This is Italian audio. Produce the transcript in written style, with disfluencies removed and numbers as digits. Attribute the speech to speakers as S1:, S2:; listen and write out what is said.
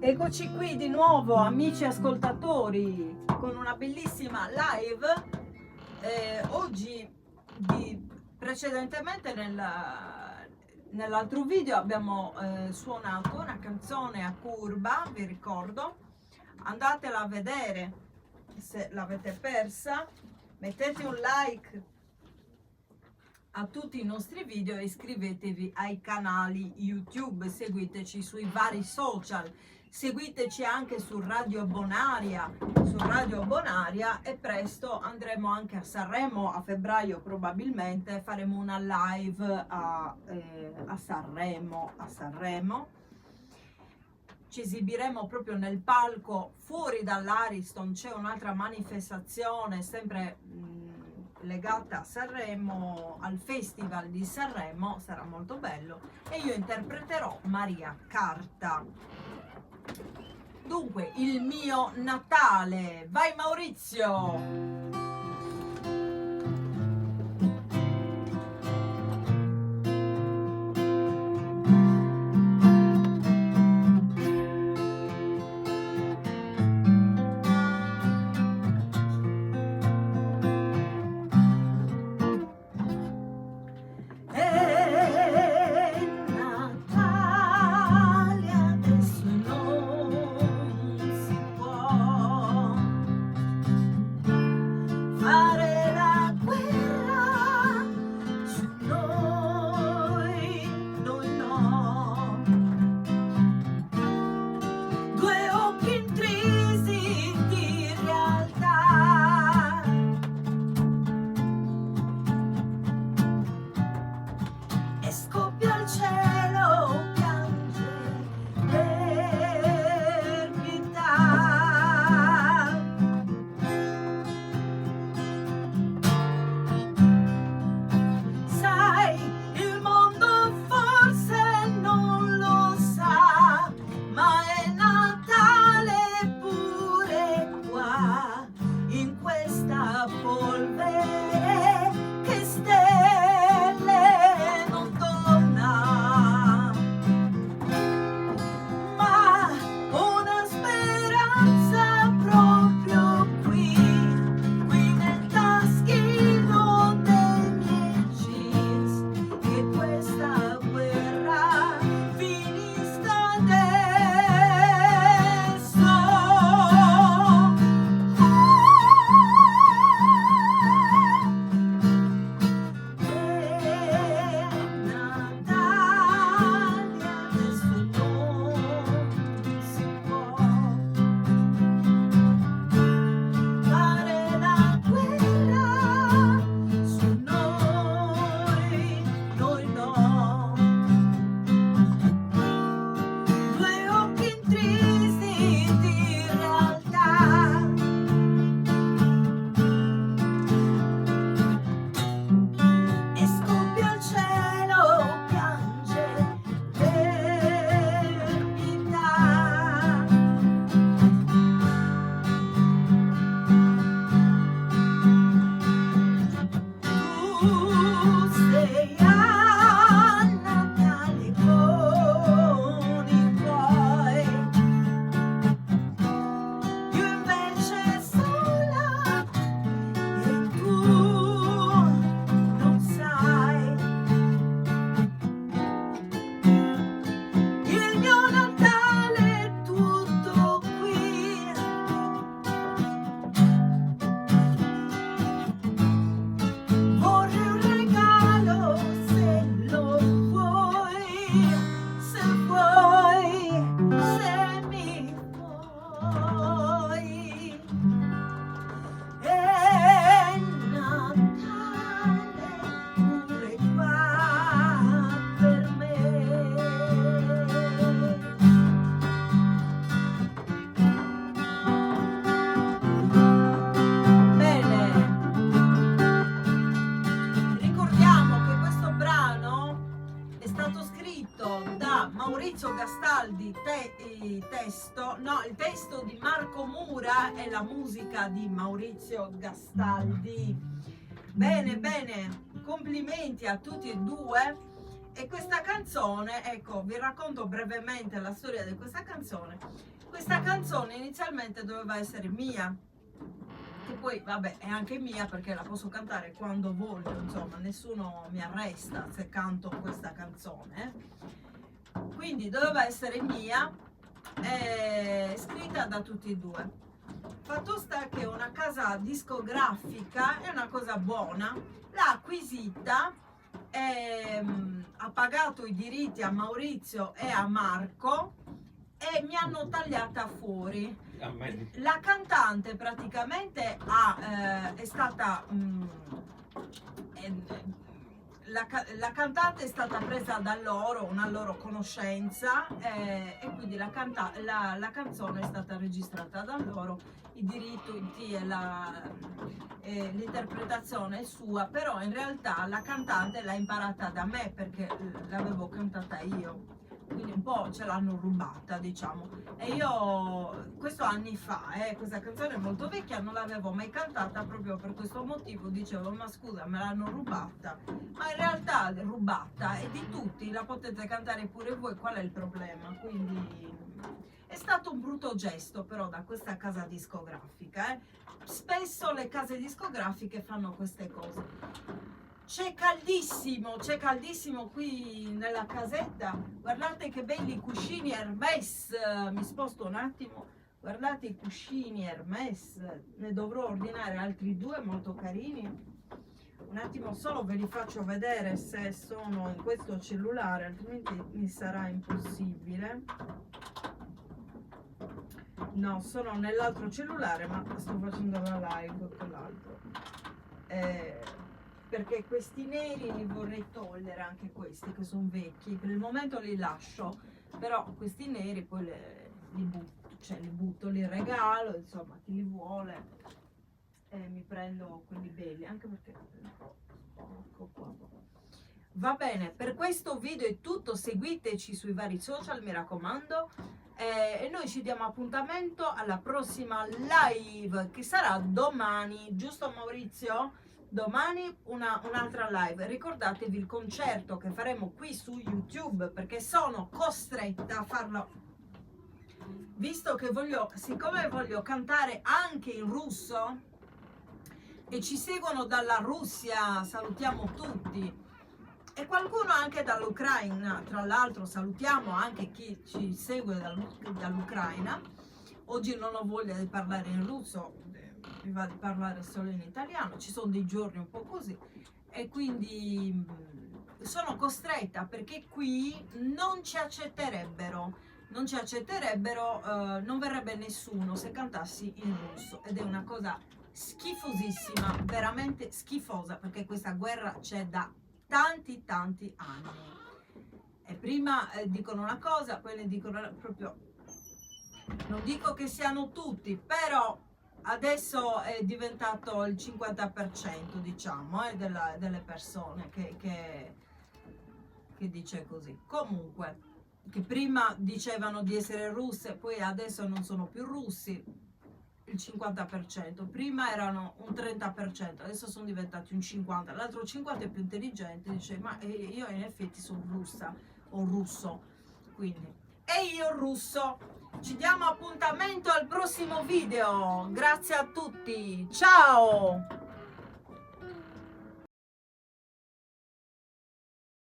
S1: Eccoci qui di nuovo, amici ascoltatori, con una bellissima live. Oggi, precedentemente nell'altro video abbiamo suonato una canzone a curva, vi ricordo. Andatela a vedere se l'avete persa, mettete un like a tutti i nostri video e iscrivetevi ai canali YouTube, seguiteci sui vari social, seguiteci anche su Radio Bonaria, e presto andremo anche a Sanremo, a febbraio probabilmente faremo una live a Sanremo. Ci esibiremo proprio nel palco fuori dall'Ariston, c'è un'altra manifestazione sempre legata a Sanremo, al Festival di Sanremo, sarà molto bello, e io interpreterò Maria Carta. Dunque, il mio Natale. Vai Maurizio! Maurizio Gastaldi, il testo di Marco Mura e la musica di Maurizio Gastaldi. Bene, complimenti a tutti e due. E questa canzone, ecco, vi racconto brevemente la storia di questa canzone. Questa canzone inizialmente doveva essere mia, che poi vabbè è anche mia perché la posso cantare quando voglio, insomma nessuno mi arresta se canto questa canzone. Quindi doveva essere mia, scritta da tutti e due. Fatto sta che una casa discografica è una cosa buona, l'ha acquisita, ha pagato i diritti a Maurizio e a Marco e mi hanno tagliata fuori. La cantante praticamente è stata la cantante è stata presa da loro, una loro conoscenza, e quindi la canzone è stata registrata da loro, i diritti e l'interpretazione è sua, però in realtà la cantante l'ha imparata da me perché l'avevo cantata io, quindi un po' ce l'hanno rubata, diciamo. E io, questo anni fa, questa canzone è molto vecchia, non l'avevo mai cantata proprio per questo motivo, dicevo ma scusa me l'hanno rubata, ma in realtà rubata è di tutti, la potete cantare pure voi, qual è il problema? Quindi è stato un brutto gesto però da questa casa discografica, spesso le case discografiche fanno queste cose. C'è caldissimo qui nella casetta, guardate che belli cuscini Hermès, mi sposto un attimo, guardate i cuscini Hermès, ne dovrò ordinare altri due molto carini, un attimo solo ve li faccio vedere se sono in questo cellulare, altrimenti mi sarà impossibile. No, sono nell'altro cellulare ma sto facendo la live con l'altro. Perché questi neri li vorrei togliere, anche questi che sono vecchi, per il momento li lascio, però questi neri poi li butto, li regalo, insomma chi li vuole, mi prendo quelli belli, anche perché ecco qua. Va bene, per questo video è tutto, seguiteci sui vari social, mi raccomando, e noi ci diamo appuntamento alla prossima live che sarà domani, giusto Maurizio? Domani un'altra live. Ricordatevi il concerto che faremo qui su YouTube, perché sono costretta a farlo, visto che siccome voglio cantare anche in russo e ci seguono dalla Russia, salutiamo tutti, e qualcuno anche dall'Ucraina, tra l'altro salutiamo anche chi ci segue dall'Ucraina. Oggi non ho voglia di parlare in russo, mi va di parlare solo in italiano, ci sono dei giorni un po' così e quindi sono costretta perché qui non ci accetterebbero, non verrebbe nessuno se cantassi in russo ed è una cosa schifosissima, veramente schifosa, perché questa guerra c'è da tanti anni e prima dicono una cosa, poi ne dicono proprio, non dico che siano tutti, però adesso è diventato il 50% diciamo delle persone che dice così. Comunque, che prima dicevano di essere russe, poi adesso non sono più russi, il 50%, prima erano un 30%, adesso sono diventati un 50%, l'altro 50% è più intelligente, dice ma io in effetti sono russa o russo, quindi e io russo. Ci diamo appuntamento al prossimo video, grazie a tutti, ciao!